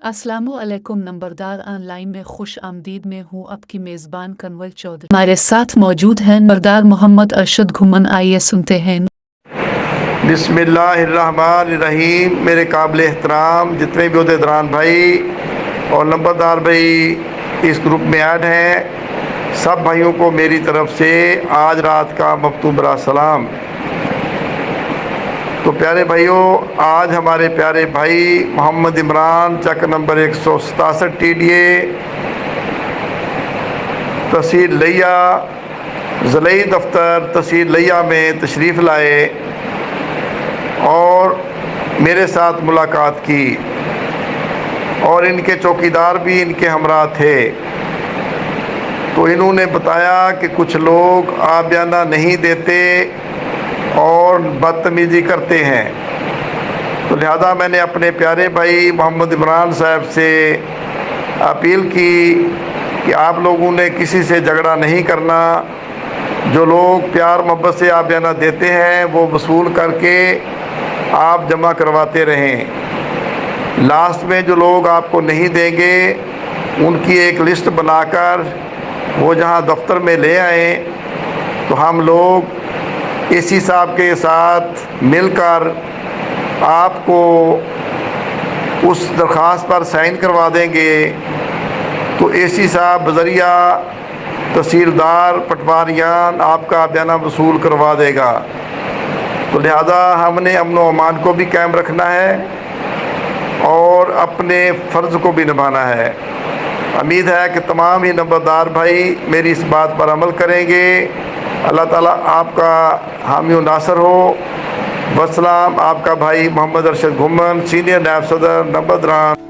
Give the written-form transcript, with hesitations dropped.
अस्सलामुअलैकुम। नंबरदार ऑनलाइन में खुश आमदीद में हूँ आपकी मेज़बान कन्वल चौधरी। हमारे साथ मौजूद हैं नंबरदार मोहम्मद अरशद घुमन। आइए सुनते हैं। बिस्मिल्लाहिर्रहमानिर्रहीम। मेरे काबिल एहतराम जितने भी अहदेदारान भाई और नंबरदार भाई इस ग्रुप में ऐड हैं, सब भाइयों को मेरी तरफ से आज रात का मकतूबरा सलाम। तो प्यारे भाइयों, आज हमारे प्यारे भाई मोहम्मद इमरान चक नंबर 167 TDA तहसील लिया ज़लई दफ्तर तहसील लिया में तशरीफ़ लाए और मेरे साथ मुलाकात की और इनके चौकीदार भी इनके हमरा थे। तो इन्होंने बताया कि कुछ लोग आबियाना नहीं देते और बदतमीज़ी करते हैं। तो लिहाजा मैंने अपने प्यारे भाई मोहम्मद इमरान साहब से अपील की कि आप लोगों ने किसी से झगड़ा नहीं करना। जो लोग प्यार मोहब्बत से आबियाना देते हैं वो वसूल करके आप जमा करवाते रहें। लास्ट में जो लोग आपको नहीं देंगे उनकी एक लिस्ट बनाकर वो जहां दफ्तर में ले आए, तो हम लोग एसी साहब के साथ मिलकर आपको उस दरख्वास्त पर साइन करवा देंगे। तो एसी साहब बजरिया तहसीलदार पटवारियान आपका बयाना वसूल करवा देगा। तो लिहाजा हमने अमन व अमान को भी कायम रखना है और अपने फ़र्ज़ को भी निभाना है। उम्मीद है कि तमाम ही नंबरदार भाई मेरी इस बात पर अमल करेंगे। अल्लाह ताला आपका हामी व नासर हो। वस्सलाम। आपका भाई मोहम्मद अरशद घुमन, सीनियर नायब सदर नंबरदारान।